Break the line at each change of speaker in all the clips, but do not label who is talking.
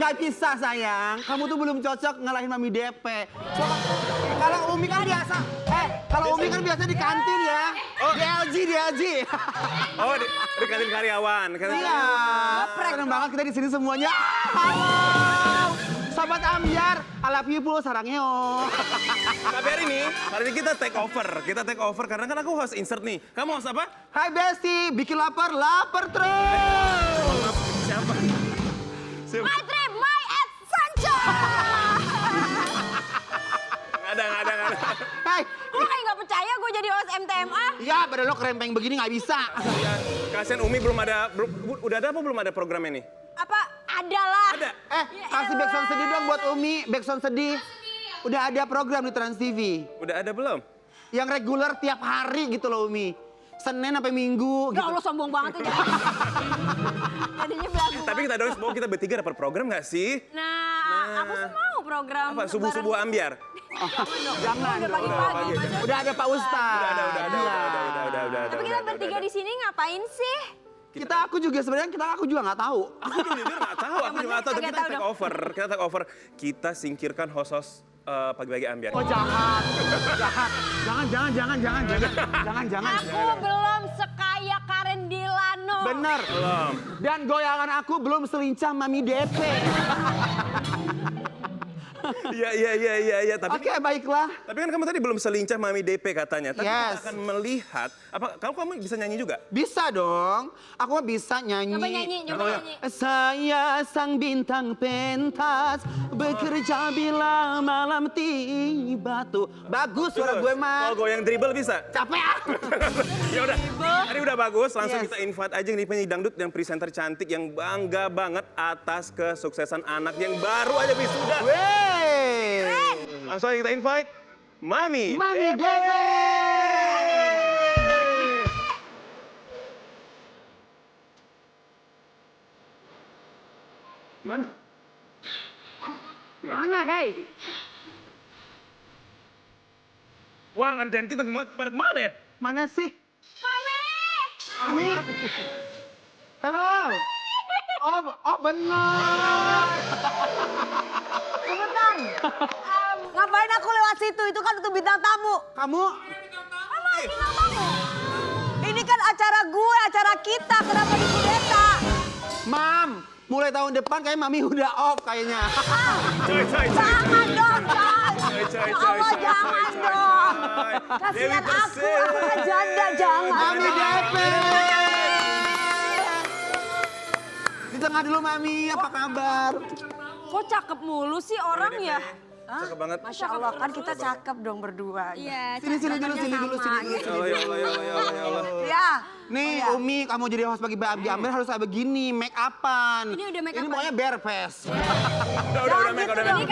Nggak bisa sayang, kamu tuh belum cocok ngalahin Mami DP. Kalau Umi kan biasa, kalau Umi kan biasa di kantin ya. Di LG.
Oh, di kantin karyawan.
Iya, seneng banget kita di sini semuanya. Halo, Sobat Ambyar, I love you po, sarangeo.
Tapi hari ini kita take over karena kan aku host insert nih. Kamu host apa?
Hai Besti, bikin lapar terus.
Siapa?
My trip, my adventure.
Nggak ada.
Hai,
Lu kayak nggak percaya gue jadi host MTMA?
ya badan lo kerempeng begini nggak bisa.
Kasian Umi udah ada apa belum ada programnya nih?
Apa? Ada lah.
Ada.
Kasih backsound sedih dong buat Umi, backsound sedih. Udah ada program di Trans TV.
Udah ada belum?
Yang reguler tiap hari gitu loh Umi. Senin sampai Minggu
Ya
gitu.
Allah sombong banget ya. Jadinya belagu.
Tapi kita doain bahwa kita bertiga dapat program nggak sih?
Nah, aku sih mau program.
Apa subuh-subuh ambiar?
Jangan.
Udah pagi-pagi.
Udah ada Pak Ustaz.
Udah.
Tapi kita bertiga di sini ngapain sih?
Aku juga nggak tahu.
Aku jujur nggak tahu, tapi kita take over. Kita singkirkan host-host pagi-pagi ambiar.
Oh jahat. Jangan.
Aku belum sekaya Karen Dilano.
Bener.
Belum.
Dan goyangan aku belum selincah Mami DP.
Iya.
Oke, baiklah.
Tapi kan kamu tadi belum selincah Mami DP katanya. Tapi
Yes.
kita akan melihat. Kamu bisa nyanyi juga?
Bisa dong. Aku mah bisa nyanyi.
Coba nyanyi.
Saya sang bintang pentas bekerja bila malam tiba tuh. Bagus suara gue mah.
Oh, goyang dribble bisa?
Capek ah.
Ya udah. Hari udah bagus, langsung
Yes.
kita invite aja nih penyanyi dangdut yang presenter cantik yang bangga banget atas kesuksesan anak yang baru aja wisuda.
Wey.
Langsung aja kita invite Mami.
Mami DP.
Mana, hei? Wah, anten kita pada mana ya?
Mana sih?
Mami!
Halo. Oh benar.
Cepetan. Ngapain aku lewat situ? Itu kan untuk bintang tamu.
Kamu
Bintang tamu. Ini kan acara gue, acara kita. Kenapa dikudeta?
Mam, mulai tahun depan kayak Mami udah off kayaknya.
Coy.
Jangan dong, jangan.
Coy.
Ya Allah, jangan dong. Kasihan aku kan janda, jangan.
Mami DP. Di tengah dulu Mami, apa kabar?
Kok cakep mulu sih orang ya?
Cakep banget.
Masya Allah, kan kita cakep dong berdua. Iya,
Sini dulu.
Ya Allah.
Ya.
Nih Umi, kamu jadi host pagi Abi Amber harus kayak begini, make upan.
Ini udah make
Ini
up
pokoknya bare face.
Udah, Mek, udah, Mek.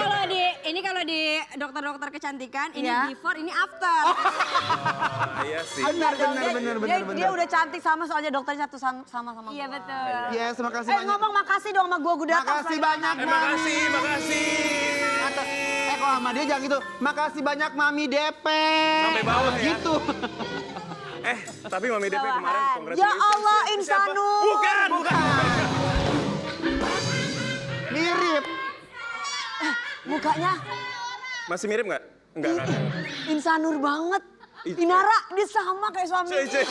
Ini kalau di dokter-dokter kecantikan, ini
Iya.
before, ini after.
Iya sih.
Benar.
Dia udah cantik sama soalnya dokternya satu sama
Iya
gua.
betul.
Yes, makasih banyak.
Ngomong makasih dong sama gua datang.
Makasih banyak Mami.
Makasih.
Kok sama dia jangan gitu. Makasih banyak Mami DP.
Sampai bawah ya.
Gitu.
Tapi Mami DP kemarin congratulations.
Ya Allah,
Siapa?
Insanur.
Bukan.
Mirip.
Mukanya
Masih mirip nggak? Enggak.
Insanur banget.
Itu.
Inara, dia sama kayak suami.
Cuy.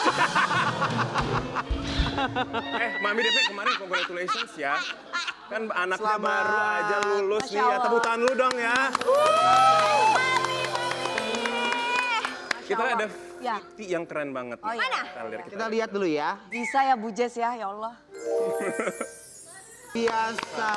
Mami DP kemarin congratulations ya. Kan anaknya
Selamat.
baru aja lulus
Masya
nih ya.
Allah.
Tepuk tangan lu dong ya. Kita ada
Ya.
Vivi yang keren banget.
Oh, iya.
Mana?
Kita lihat dulu ya.
Bisa ya Bu Jess ya Allah.
Biasa.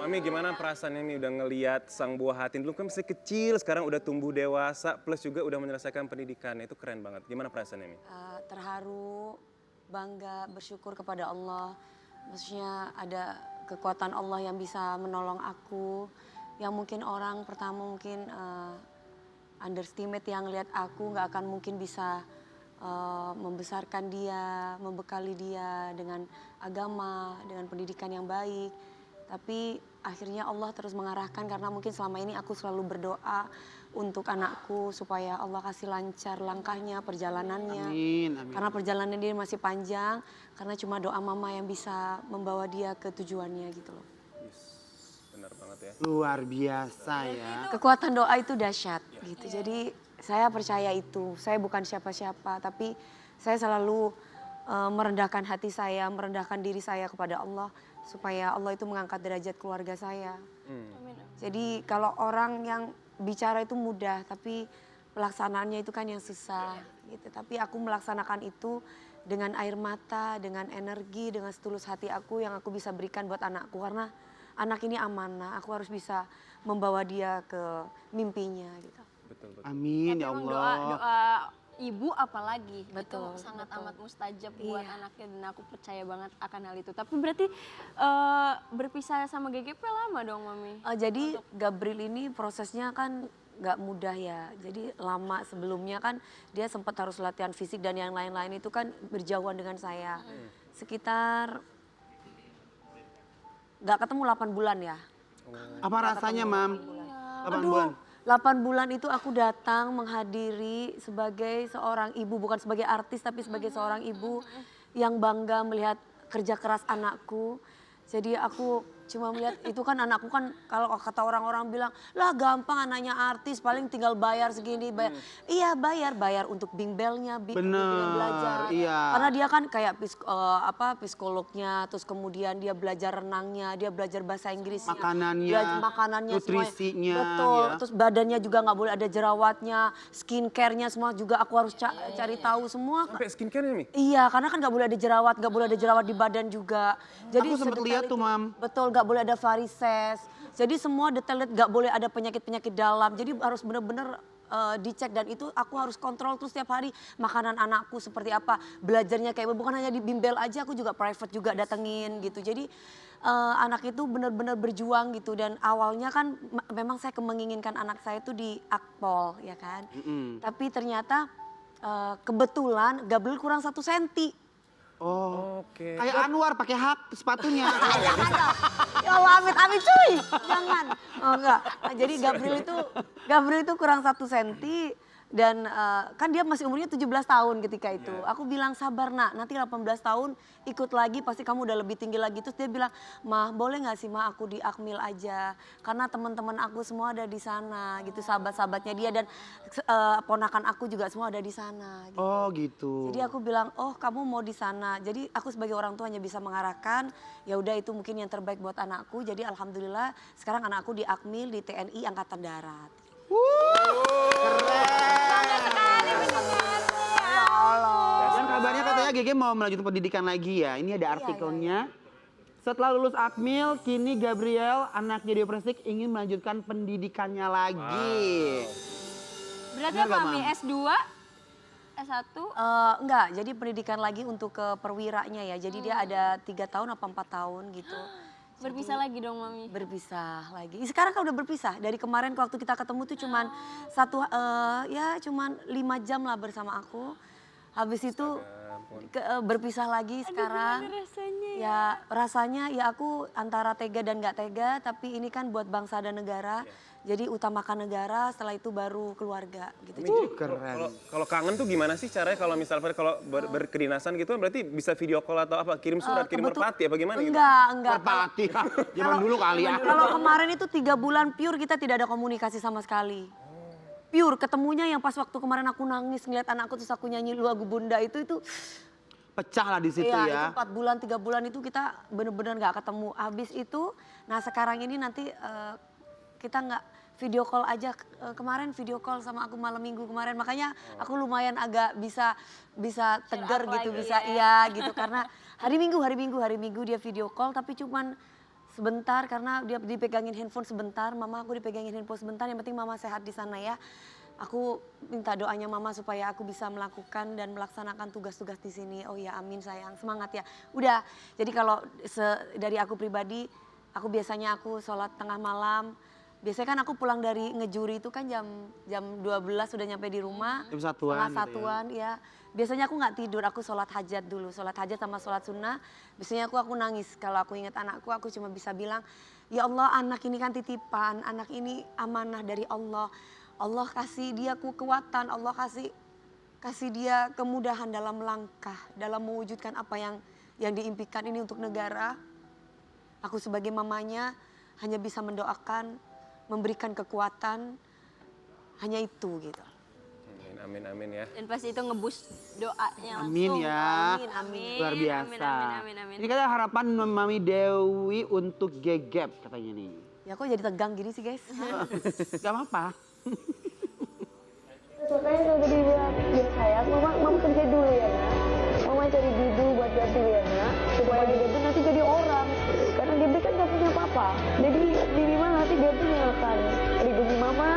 Mami gimana perasaannya nih udah ngelihat sang buah hati dulu kan masih kecil sekarang udah tumbuh dewasa plus juga udah menyelesaikan pendidikan itu keren banget. Gimana perasaannya Mi?
Terharu, bangga, bersyukur kepada Allah. Maksudnya ada kekuatan Allah yang bisa menolong aku. Yang mungkin orang pertama mungkin underestimate yang lihat aku nggak akan mungkin bisa membesarkan dia, membekali dia dengan agama, dengan pendidikan yang baik. Tapi akhirnya Allah terus mengarahkan karena mungkin selama ini aku selalu berdoa untuk anakku supaya Allah kasih lancar langkahnya, perjalanannya.
Amin, amin.
Karena perjalanan dia masih panjang, karena cuma doa mama yang bisa membawa dia ke tujuannya gitu loh.
Benar banget ya.
Luar biasa ya.
Kekuatan doa itu dahsyat gitu. Jadi saya percaya itu. Saya bukan siapa-siapa, tapi saya selalu merendahkan hati saya, merendahkan diri saya kepada Allah supaya Allah itu mengangkat derajat keluarga saya. Jadi kalau orang yang bicara itu mudah, tapi pelaksanaannya itu kan yang susah gitu. Tapi aku melaksanakan itu dengan air mata, dengan energi, dengan setulus hati aku yang aku bisa berikan buat anakku karena anak ini amanah, aku harus bisa membawa dia ke mimpinya gitu.
Betul.
Amin ya
Emang
Allah.
doa ibu apalagi
Betul,
itu sangat
betul.
amat mustajab buat
Iya.
anaknya dan aku percaya banget akan hal itu. Tapi berarti berpisah sama GGP lama dong Mami?
Jadi Gabriel ini prosesnya kan nggak mudah ya. Jadi lama sebelumnya kan dia sempat harus latihan fisik dan yang lain-lain itu kan berjauhan dengan saya. Sekitar nggak ketemu 8 bulan ya.
Apa rasanya, Mam? 8 bulan.
8 bulan itu aku datang menghadiri sebagai seorang ibu, bukan sebagai artis tapi sebagai seorang ibu yang bangga melihat kerja keras anakku. Jadi aku cuma melihat itu kan anakku kan kalau kata orang-orang bilang lah gampang anaknya artis paling tinggal bayar segini bayar. Iya bayar untuk bimbelnya, bimbingan belajar.
Iya.
Karena dia kan kayak psikolognya, terus kemudian dia belajar renangnya, dia belajar bahasa Inggrisnya, makanannya,
nutrisinya,
semuanya. Betul.
ya.
Terus badannya juga nggak boleh ada jerawatnya, skincare-nya semua juga aku harus cari tahu semua.
Sampai skincare nih?
Iya, karena kan nggak boleh ada jerawat, nggak boleh ada jerawat di badan juga. Jadi
Aku sempat
sedetail
lihat tuh,
itu.
Mam.
Betul, nggak boleh ada varises. Jadi semua detail nggak boleh ada penyakit-penyakit dalam. Jadi harus benar-benar dicek dan itu aku harus kontrol terus setiap hari makanan anakku seperti apa, belajarnya kayak bukan hanya di bimbel aja, aku juga private juga datengin gitu. Jadi anak itu benar-benar berjuang gitu dan awalnya kan memang saya menginginkan anak saya itu di Akpol ya kan. Tapi ternyata kebetulan Gabriel kurang 1 senti.
Oh,
Oke.
kayak Anwar pakai hak sepatunya.
Ya Allah amit-amit cuy, jangan. Oh enggak, nah, jadi Gabriel itu kurang 1 senti dan kan dia masih umurnya 17 tahun ketika itu. Aku bilang sabar nak, nanti 18 tahun ikut lagi pasti kamu udah lebih tinggi lagi. Terus dia bilang, mah boleh gak sih mah aku di Akmil aja. Karena teman-teman aku semua ada di sana gitu, sahabat-sahabatnya dia dan ponakan aku juga semua ada di sana. Gitu.
Oh gitu.
Jadi aku bilang, oh kamu mau di sana. Jadi aku sebagai orang tua hanya bisa mengarahkan. Ya udah itu mungkin yang terbaik buat anakku. Jadi alhamdulillah sekarang anakku di Akmil di TNI Angkatan Darat.
Dan kabarnya katanya Gege mau melanjutkan pendidikan lagi ya. Ini ada artikelnya. Setelah lulus Akmil, kini Gabriel, anaknya Dewi Persik ingin melanjutkan pendidikannya lagi.
Berarti
Benar
apa
nggak,
Mami?
Mam?
S2? S1?
Enggak, jadi pendidikan lagi untuk ke perwiranya ya. Jadi dia ada 3 tahun apa 4 tahun gitu.
Berpisah lagi dong Mami?
Berpisah lagi. Sekarang kan udah berpisah. Dari kemarin waktu kita ketemu tuh cuman cuman 5 jam lah bersama aku. Habis itu berpisah lagi sekarang.
Gimana rasanya
Ya rasanya ya aku antara tega dan nggak tega. Tapi ini kan buat bangsa dan negara. Jadi utamakan negara, setelah itu baru keluarga gitu.
Keren.
Kalau kangen tuh gimana sih caranya kalau misalnya kalau berkedinasan gitu berarti bisa video call atau apa? Kirim surat, kirim merpati apa gimana gitu?
Enggak.
Merpati, zaman dulu kali ya.
Kalau kemarin itu 3 bulan pure kita tidak ada komunikasi sama sekali. Pure, ketemunya yang pas waktu kemarin aku nangis ngeliat anakku terus aku nyanyi lagu Bunda itu
Pecah lah di situ
iya,
ya.
itu 4 bulan, 3 bulan itu kita bener-bener gak ketemu. Habis itu, nah sekarang ini nanti kita nggak video call aja. Kemarin video call sama aku malam minggu kemarin. Makanya aku lumayan agak bisa tegar gitu, bisa iya gitu. Karena hari Minggu dia video call tapi cuman sebentar karena dia dipegangin handphone sebentar. Mama aku dipegangin handphone sebentar, yang penting mama sehat di sana ya. Aku minta doanya mama supaya aku bisa melakukan dan melaksanakan tugas-tugas di sini. Oh ya amin sayang, semangat ya. Udah, jadi kalau dari aku pribadi, aku biasanya aku sholat tengah malam. Biasanya kan aku pulang dari ngejuri itu kan jam 12 sudah nyampe di rumah.
Jam satuan
Setengah
gitu ya.
satuan ya. Biasanya aku nggak tidur, aku sholat hajat dulu. Sholat hajat sama sholat sunnah. Biasanya aku nangis. Kalau aku ingat anakku, aku cuma bisa bilang, ya Allah anak ini kan titipan, anak ini amanah dari Allah. Allah kasih dia kekuatan, Allah kasih dia kemudahan dalam langkah, dalam mewujudkan apa yang diimpikan ini untuk negara. Aku sebagai mamanya hanya bisa mendoakan, memberikan kekuatan, hanya itu gitu.
Amin, amin ya.
Dan pasti itu ngebus doanya langsung.
Amin ya.
Amin, amin.
Luar biasa.
Amin, amin, amin, amin.
Ini katanya harapan Mami Dewi untuk Gegep katanya nih.
Ya kok jadi tegang gini sih guys?
Gak apa-apa.
Makanya kalau tadi bilang, ya sayang, mama kerja dulu ya nak. Mama cari dudu buat Gabri ya nak. Supaya Gabri nanti jadi orang. Karena Gabri kan gak punya papa. Jadi minimal nanti Gabri yang akan melindungi mama.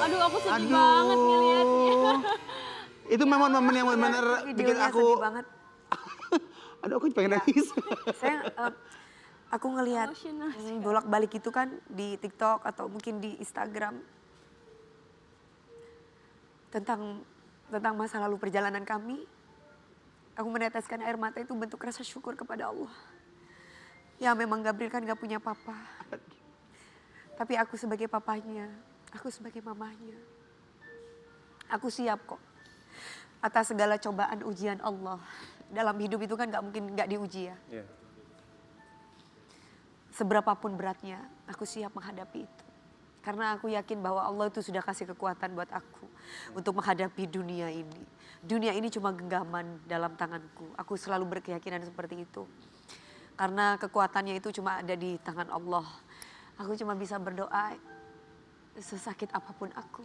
Aduh, aku sedih banget ngeliatnya.
Itu momen-momen yang benar-benar bikin
Videonya
aku...
sedih banget.
Aduh, aku pengen nangis.
Saya aku ngelihat
Emotional
bolak-balik itu kan di TikTok atau mungkin di Instagram tentang masa lalu perjalanan kami. Aku meneteskan air mata itu bentuk rasa syukur kepada Allah. Ya memang Gabriel kan gak punya papa. Tapi aku sebagai papanya, aku sebagai mamanya. Aku siap kok atas segala cobaan ujian Allah. Dalam hidup itu kan gak mungkin gak diuji ya.
Iya.
Seberapapun beratnya, aku siap menghadapi itu. Karena aku yakin bahwa Allah itu sudah kasih kekuatan buat aku untuk menghadapi dunia ini. Dunia ini cuma genggaman dalam tanganku. Aku selalu berkeyakinan seperti itu. Karena kekuatannya itu cuma ada di tangan Allah. Aku cuma bisa berdoa sesakit apapun aku.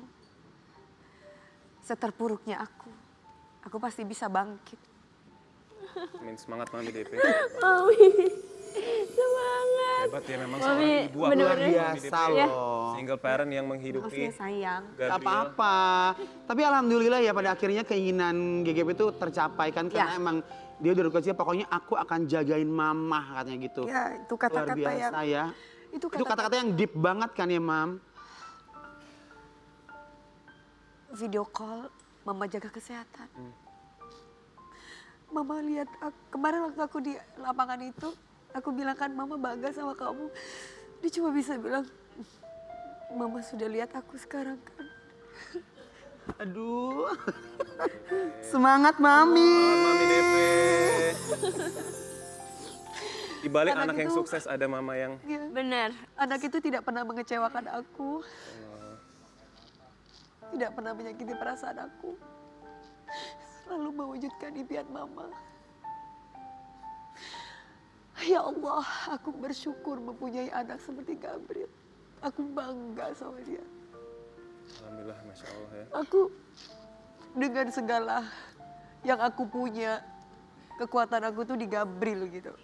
Seterpuruknya aku pasti bisa bangkit.
Amin, semangat Mami DP.
Semangat.
Hebat ya memang
Mami,
seorang ibu.
bener-bener.
Luar
Mami
biasa
DP.
loh.
Single parent yang
Maaf
menghidupi
ya sayang.
Gak
Gabriel.
apa-apa. Tapi alhamdulillah ya pada akhirnya keinginan Gegep itu tercapai kan. Karena
Ya.
emang dia udah kecil pokoknya aku akan jagain mama katanya gitu.
Ya itu
Luar
kata-kata yang
biasa ya.
itu
Itu kata-kata yang deep banget kan ya Mam.
video call, mama jaga kesehatan. Mama lihat kemarin waktu aku di lapangan itu, aku bilang kan mama bangga sama kamu. Dia cuma bisa bilang, mama sudah lihat aku sekarang kan.
Aduh. Semangat Mami.
Mami DP. Di balik
Anak
anak yang
itu-
sukses ada mama yang
Ya,
Bener.
anak itu tidak pernah mengecewakan aku. Tidak pernah menyakiti perasaan aku. Selalu mewujudkan impian mama. Ya Allah, aku bersyukur mempunyai anak seperti Gabriel. Aku bangga sama dia.
alhamdulillah Masya Allah ya.
Aku dengan segala yang aku punya, kekuatan aku tuh di Gabriel gitu.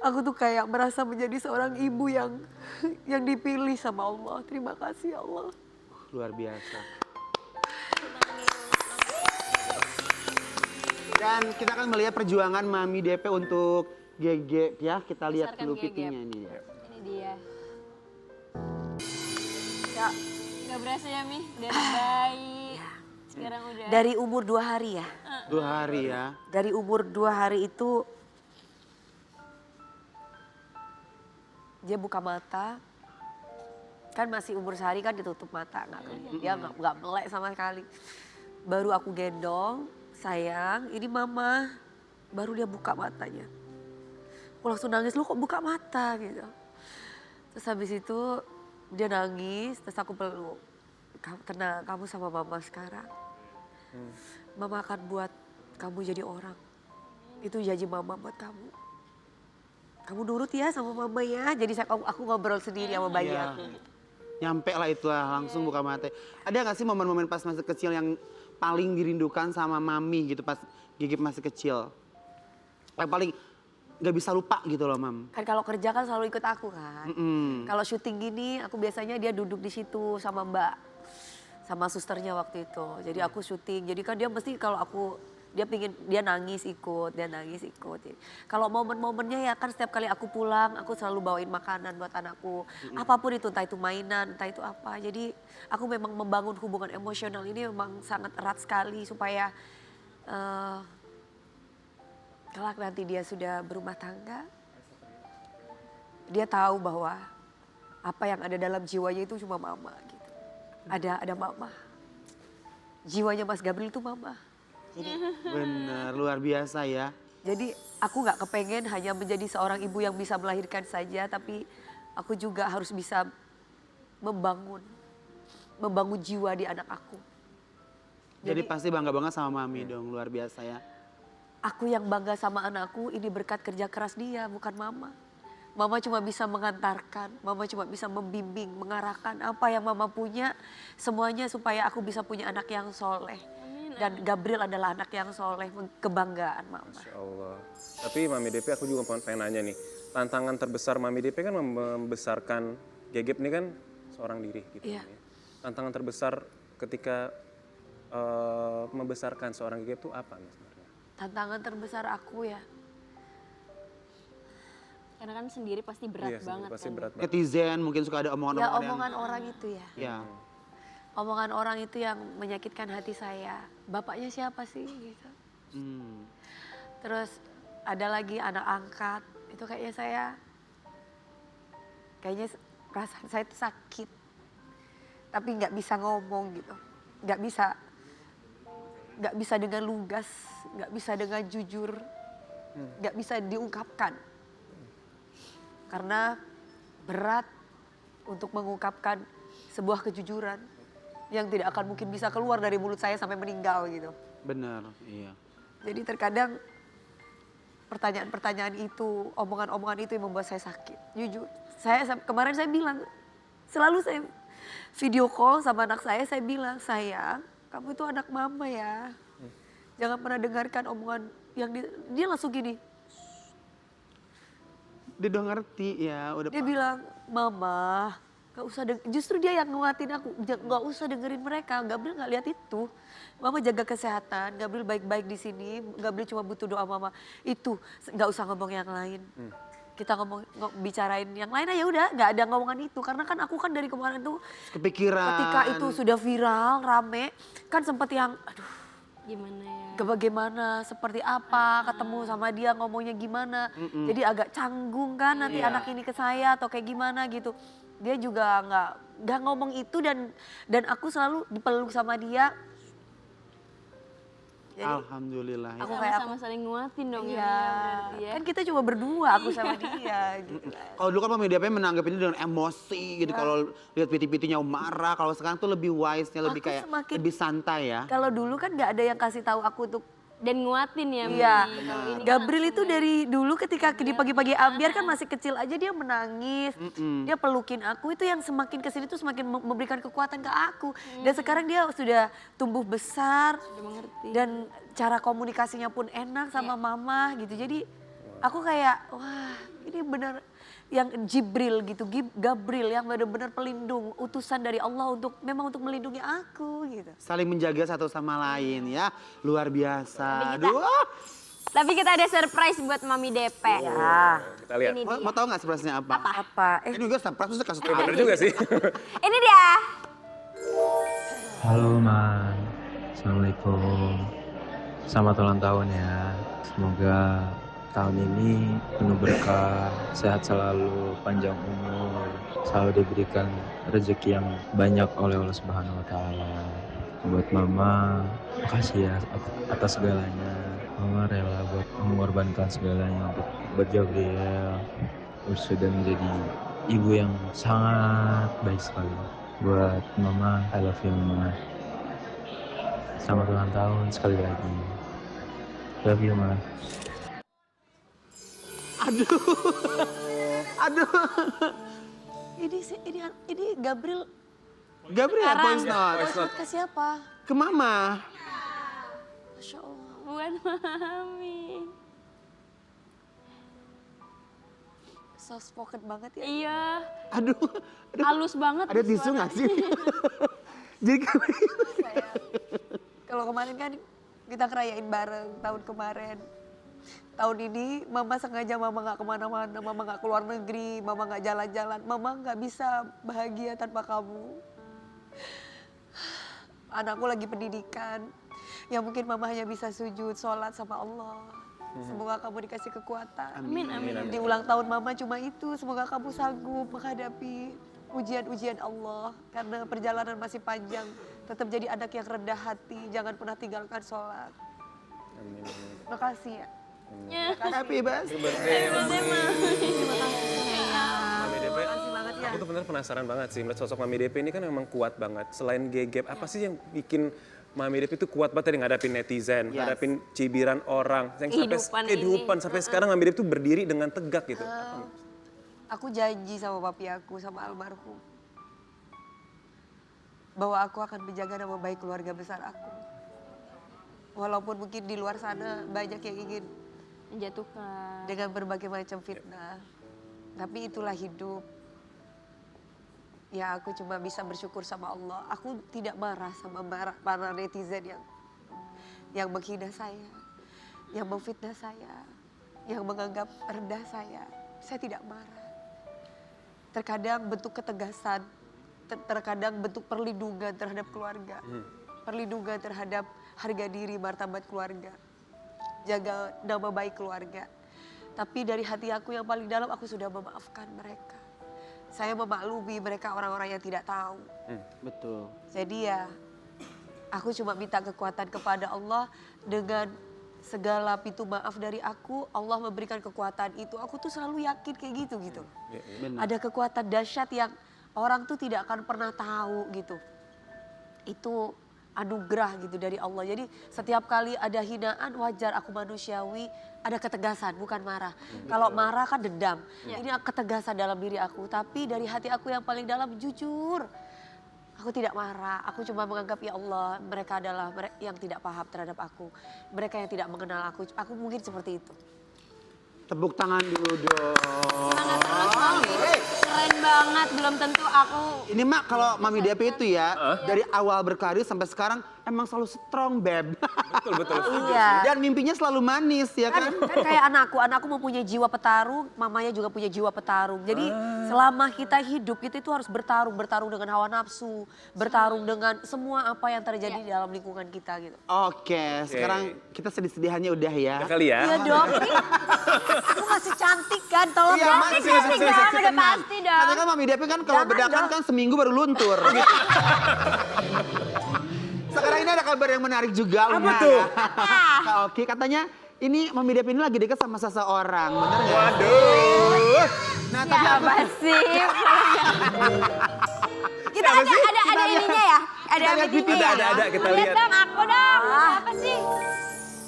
Aku tuh kayak merasa menjadi seorang ibu yang dipilih sama Allah. Terima kasih ya Allah.
Luar biasa. Dan kita akan melihat perjuangan Mami DP untuk Gegep ya. Kita lihat
Besarkan
dulu
Gegep.
pipinya ini ya.
Ini dia.
Ya,
Gak berasa ya Mi, dari bayi. Sekarang udah.
dari umur 2 hari ya.
2 hari ya.
Dari umur 2 hari itu dia buka mata. Kan masih umur sehari kan ditutup mata, dia nggak melek sama sekali. Baru aku gendong, sayang, ini mama. Baru dia buka matanya. Aku langsung nangis, lu kok buka mata gitu. Terus habis itu dia nangis, terus aku peluk. Tenang, kamu sama mama sekarang. Mama akan buat kamu jadi orang. Itu janji mama buat kamu. Kamu nurut ya sama mama ya. Jadi aku ngobrol sendiri sama bayi
Iya.
aku.
Nyampe lah itulah langsung buka mata. Ada gak sih momen-momen pas masih kecil yang paling dirindukan sama Mami gitu pas Gegep masih kecil? Yang paling gak bisa lupa gitu loh Mam.
Kan kalau kerja kan selalu ikut aku kan.
Mm-mm.
Kalau syuting gini aku biasanya dia duduk di situ sama Mbak. Sama susternya waktu itu. Jadi aku syuting. Jadi kan dia mesti kalau aku dia nangis ikut, dia nangis ikut. Kalau momen-momennya ya kan setiap kali aku pulang, aku selalu bawain makanan buat anakku. Apapun itu, entah itu mainan, entah itu apa. Jadi aku memang membangun hubungan emosional ini memang sangat erat sekali supaya kelak nanti dia sudah berumah tangga, dia tahu bahwa apa yang ada dalam jiwanya itu cuma mama gitu. Ada mama. Jiwanya Mas Gabriel itu mama.
Bener, luar biasa ya.
Jadi aku nggak kepengen hanya menjadi seorang ibu yang bisa melahirkan saja, tapi aku juga harus bisa membangun jiwa di anak aku.
Jadi pasti bangga banget sama mami dong, luar biasa ya.
Aku yang bangga sama anakku ini berkat kerja keras dia, bukan mama. Mama cuma bisa mengantarkan, mama cuma bisa membimbing, mengarahkan apa yang mama punya. Semuanya supaya aku bisa punya anak yang soleh. Dan Gabriel adalah anak yang soleh, kebanggaan mama.
Masya Allah. Tapi Mami DP aku juga pengen nanya nih. Tantangan terbesar Mami DP kan membesarkan Gegep ini kan seorang diri gitu.
Iya.
Ya. Tantangan terbesar ketika membesarkan seorang Gegep itu apa nih sebenarnya?
Tantangan terbesar aku ya,
Karena kan sendiri pasti berat
Iya,
banget
pasti
kan.
berat banget.
Netizen mungkin suka ada
ya
omongan-omongan
omongan orang itu ya.
Ya.
Omongan orang itu yang menyakitkan hati saya. Bapaknya siapa sih gitu.
Hmm.
Terus ada lagi anak angkat, itu kayaknya perasaan saya itu sakit. Tapi nggak bisa ngomong gitu. Nggak bisa dengan lugas, nggak bisa dengan jujur, nggak bisa diungkapkan. Karena berat untuk mengungkapkan sebuah kejujuran yang tidak akan mungkin bisa keluar dari mulut saya sampai meninggal gitu.
Bener, iya.
Jadi terkadang pertanyaan-pertanyaan itu, omongan-omongan itu yang membuat saya sakit. Jujur, kemarin saya bilang, selalu saya video call sama anak saya bilang, sayang, kamu itu anak mama ya. Jangan pernah dengarkan omongan yang dia langsung gini.
Dia udah ngerti ya, udah
Dia bilang, mama, gak usah justru dia yang nguatin aku, gak usah dengerin mereka. Gabriel gak lihat itu. Mama jaga kesehatan, Gabriel baik-baik di sini. Gabriel cuma butuh doa mama. Itu gak usah ngomong yang lain. Kita bicarain yang lain aja udah, gak ada ngomongan itu. Karena kan aku kan dari kemarin tuh
kepikiran.
ketika itu sudah viral, rame, kan sempet yang aduh
Gimana ya?
bagaimana, seperti apa, ketemu sama dia ngomongnya gimana. Jadi agak canggung kan nanti anak ini ke saya atau kayak gimana gitu. Dia juga nggak ngomong itu dan aku selalu dipeluk sama dia. Jadi
Alhamdulillah. Ya.
aku kayak
Sama-sama saling nguatin dong
iya,
ya berarti ya.
kan kita cuma berdua aku sama dia gitu.
Kalau dulu kan Mami DP menanggapi ini dengan emosi gitu. Kalau lihat piti-pitinya marah, kalau sekarang tuh lebih wise-nya, lebih
Aku
kayak
semakin-
lebih santai ya.
Kalau dulu kan nggak ada yang kasih tahu aku untuk
Dan nguatin ya.
iya.
Mi. Kalau ini kan
Gabriel itu dari dulu ketika di pagi-pagi ambiar kan masih kecil aja dia menangis. Dia pelukin aku, itu yang semakin kesini tuh semakin memberikan kekuatan ke aku. Dan sekarang dia sudah tumbuh besar.
mengerti.
Dan cara komunikasinya pun enak sama mama gitu. Jadi aku kayak wah ini benar yang Jibril gitu, Gabriel yang benar-benar pelindung, utusan dari Allah memang untuk melindungi aku gitu.
Saling menjaga satu sama lain ya. Luar biasa.
Tapi kita-
Aduh.
Tapi kita ada surprise buat Mami DP.
Ya.
Kita lihat.
Ini
Mau tahu nggak surprise-nya apa?
Apa?
Ini juga surprise, terus kasih tahu.
Bener juga sih.
Ini dia.
Halo Man, Assalamualaikum. Selamat ulang tahun ya. Semoga tahun ini penuh berkah, sehat selalu, panjang umur, selalu diberikan rezeki yang banyak oleh Allah Subhanahu wa Ta'ala. Buat Mama, makasih ya atas segalanya. Mama rela buat mengorbankan segalanya buat Gabriel. Terus sudah menjadi ibu yang sangat baik sekali. Buat Mama, I love you Mama. Selamat ulang tahun sekali lagi. Love you Mama.
Aduh.
Ini Gabriel
Gabriel voice note.
Voice note.
ke siapa?
Ke mama.
Masya Allah.
Buat Mami.
Soft spoken banget ya.
Iya.
Aduh.
Halus banget.
Ada tisu
suara.
nggak sih? Jadi
Kalau kemarin kan kita ngerayain bareng tahun kemarin. Tahun ini mama sengaja mama nggak kemana-mana, mama nggak keluar negeri, mama nggak jalan-jalan, mama nggak bisa bahagia tanpa kamu. Anakku lagi pendidikan, yang mungkin mama hanya bisa sujud, sholat sama Allah. Semoga kamu dikasih kekuatan.
Amin, amin.
Di ulang tahun mama cuma itu, semoga kamu sanggup menghadapi ujian-ujian Allah. Karena perjalanan masih panjang, tetap jadi anak yang rendah hati, jangan pernah tinggalkan sholat.
Amin.
Terima kasih ya.
Happy birthday.
Mami DP,
Makasih banget ya.
aku tuh bener penasaran banget sih melihat sosok Mami DP ini kan memang kuat banget. Selain gegep, apa sih yang bikin Mami DP itu kuat banget dari ngadapin netizen,
Yes.
ngadapin cibiran orang, yang sampai
Kehidupan
kehidupan sampai sekarang Mami DP tuh berdiri dengan tegak gitu.
Aku janji sama papi aku, sama almarhum, bahwa aku akan menjaga nama baik keluarga besar aku. Walaupun mungkin di luar sana banyak yang ingin
Menjatuhkan.
dengan berbagai macam fitnah. Tapi itulah hidup. Ya aku cuma bisa bersyukur sama Allah. Aku tidak marah sama para netizen yang menghina saya, yang memfitnah saya, yang menganggap rendah saya. Saya tidak marah. Terkadang bentuk ketegasan, terkadang bentuk perlindungan terhadap keluarga. Perlindungan terhadap harga diri, martabat keluarga. Jaga nama baik keluarga. Tapi dari hati aku yang paling dalam aku sudah memaafkan mereka. Saya memaklumi mereka orang-orang yang tidak tahu.
Betul.
Jadi ya aku cuma minta kekuatan kepada Allah dengan segala pintu maaf dari aku, Allah memberikan kekuatan itu. Aku tuh selalu yakin kayak gitu.
Benar.
Ada kekuatan dahsyat yang orang tuh tidak akan pernah tahu gitu. Itu anugerah gitu dari Allah. Jadi setiap kali ada hinaan wajar, aku manusiawi, ada ketegasan bukan marah. Kalau marah kan dendam. Ini ketegasan dalam diri aku, tapi dari hati aku yang paling dalam jujur. Aku tidak marah, aku cuma menganggap ya Allah mereka adalah yang tidak paham terhadap aku. Mereka yang tidak mengenal aku mungkin seperti itu.
Tepuk tangan dulu dong.
Semangat terus Mami. Keren banget, belum tentu aku
Ini Mak kalau Mami DP itu ya dari awal berkarir sampai sekarang emang selalu strong beb.
Betul.
Iya.
Dan mimpinya selalu manis ya kan?
Kan kayak anakku mempunyai jiwa petarung, mamanya juga punya jiwa petarung. Jadi selama kita hidup kita itu harus bertarung dengan hawa nafsu, bertarung dengan semua apa yang terjadi di dalam lingkungan kita gitu.
Oke, sekarang kita sedih-sedihannya udah ya.
Udah kali ya.
Iya dong. Aku masih cantik kan, tolong
Iya,
dong.
masih
cantik dong, udah
tenang.
pasti dong.
Katanya kan Mami DP kan kalau
Jangan
bedakan
dong.
kan seminggu baru luntur. Sekarang ini ada kabar yang menarik juga.
Apa
Luna.
tuh?
Oke, katanya ini Mami DP ini lagi dekat sama seseorang, bener nggak?
Waduh.
Nah, tapi
apa sih?
Kita
Siapa
ada
sih?
ada
Kita lihat.
ininya ya. Ada
Kita lihat
meetingnya
VP-nya
ya.
Ada kita
Lihat
lihat.
dong, aku dong. Apa sih?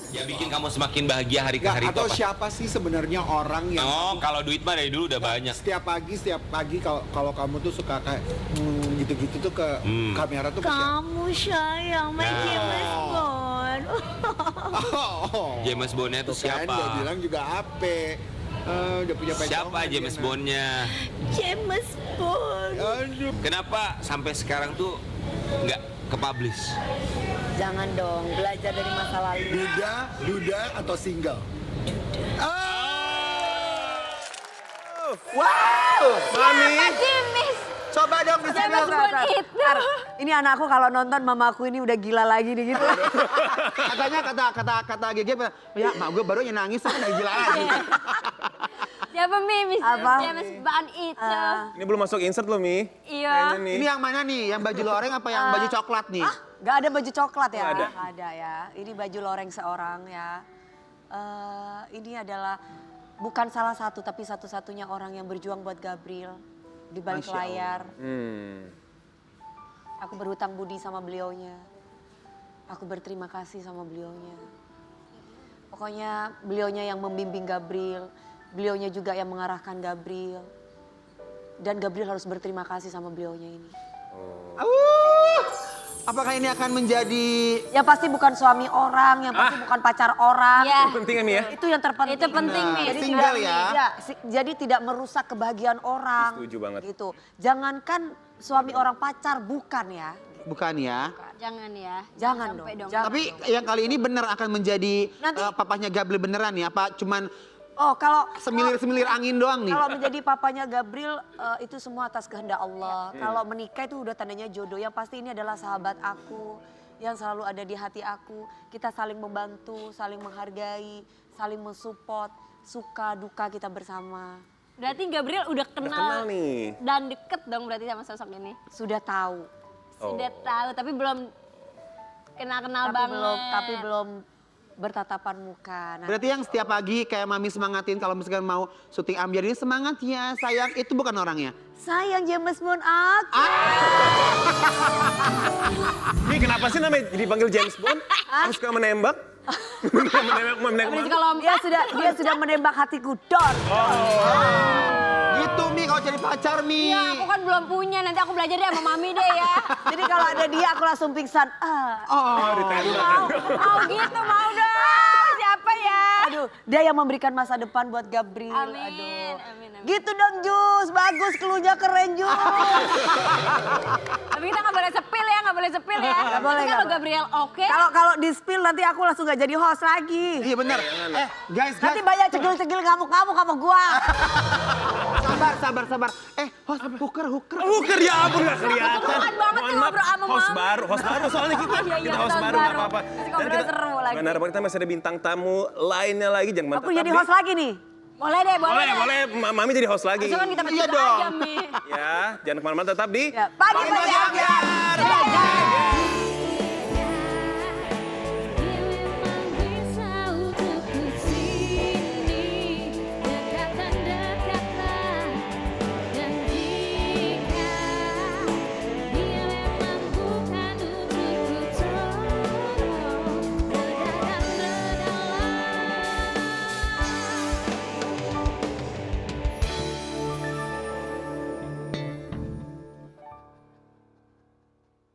Yang bikin kamu semakin bahagia hari ke
Nggak,
hari itu
atau
apa?
siapa sih sebenarnya orang yang
Oh, kalau duit mah dari dulu udah banyak.
setiap pagi kalau kamu tuh suka kayak gitu-gitu tuh ke kamera tuh ke siapa?
Kamu sayang, my
Nah.
James Bond.
Oh,
James Bondnya itu
tuh kan,
siapa?
dia bilang juga Ape. Udah punya pacar.
Siapa James Bondnya?
James Bond.
Aduh.
Kenapa sampai sekarang tuh nggak ke-publish?
Jangan dong, belajar dari masa lalu.
Duda atau single?
wow, Mami,
James.
coba dong di sini.
James Bond itu.
Ini anakku kalau nonton mamaku ini udah gila lagi nih gitu.
Katanya kata GG, ya mak gue baru nangis saya udah gila lagi.
Siapa Mimis?
Apa?
James Bond itu.
Ini belum masuk insert loh, Mi.
Iya.
Kayaknya nih.
Ini yang mana nih? Yang baju loreng apa yang baju coklat nih?
Gak ada baju coklat ya?
Oh, ada.
Nggak ada ya. Ini baju loreng seorang ya. Ini adalah bukan salah satu tapi satu-satunya orang yang berjuang buat Gabriel di balik
Masya Allah.
layar.
Hmm.
Aku berhutang budi sama beliaunya. Aku berterima kasih sama beliaunya. Pokoknya beliaunya yang membimbing Gabriel. Beliaunya juga yang mengarahkan Gabriel. Dan Gabriel harus berterima kasih sama beliaunya ini.
Apakah ini akan menjadi
Yang pasti bukan suami orang, yang pasti bukan pacar orang.
Iya.
Itu penting ya, Mi ya?
Itu yang terpenting.
Itu penting, Mi.
Jadi
Single
tidak,
ya?
jadi tidak merusak kebahagiaan orang.
Setuju banget.
Gitu. Jangankan suami orang pacar, bukan ya.
bukan ya?
Jangan ya.
Jangan
Sampai
dong.
dong.
Jangan
Tapi
dong.
yang kali ini benar akan menjadi
Nanti-
papahnya Gabriel beneran ya? Apa cuman
Oh, kalau
semilir-semilir angin doang nih?
Kalau menjadi papanya Gabriel itu semua atas kehendak Allah. Kalau menikah itu udah tandanya jodoh. Yang pasti ini adalah sahabat aku. yang selalu ada di hati aku. Kita saling membantu, saling menghargai, saling mensupport, suka duka kita bersama.
Berarti Gabriel udah kenal,
kenal nih.
dan deket dong berarti sama sosok ini.
Sudah tahu,
Sudah tahu tapi belum kenal-kenal banget.
tapi belum bertatapan muka. Nah,
Berarti yang setiap pagi kayak mami semangatin kalau misalkan mau syuting Ambyar ini semangat ya sayang, itu bukan orangnya.
sayang James Bond aku.
Ini kenapa sih namanya dipanggil James Bond? Kamu suka menembak? menembak
Berarti
mana?
kalau
Dia sudah menembak hatiku, Dor.
Gitu Mi kalau cari pacar Mi.
iya, aku kan belum punya. Nanti aku belajar deh sama mami deh ya.
Jadi kalau ada dia aku langsung pingsan.
Mau gitu, mau dong. Siapa ya?
Aduh, dia yang memberikan masa depan buat Gabriel.
Amin,
Aduh.
amin, amin.
Gitu dong Jus, bagus cluenya keren Jus.
Tapi kita nggak boleh sepil ya, nggak boleh sepil ya.
Nggak boleh,
Tapi
nggak
kalau
boleh.
Gabriel oke.
Kalau di spill nanti aku langsung gak jadi host lagi.
Iya benar. Guys,
Nanti banyak cegil-cegil ngamuk-ngamuk sama gua.
sabar. Host hooker.
Hooker ya ampun nggak kelihatan.
Kebetulan banget
Mohon
nih
maaf,
ngobrol sama
host
Mami.
baru soalnya kita.
Iya,
Kita host
host
baru nggak
baru.
apa-apa.
Nanti ngobrol seru lagi.
Benar, kita masih ada bintang tamu lainnya lagi. Jangan
Aku jadi host lagi nih.
Boleh deh, boleh.
Boleh, Mami jadi host lagi.
Langsung kan kita
Iya
bertiga
dong.
aja, Mi.
Ya, jangan kemana-mana tetap di
Ya, pagi-pagi Ambyar.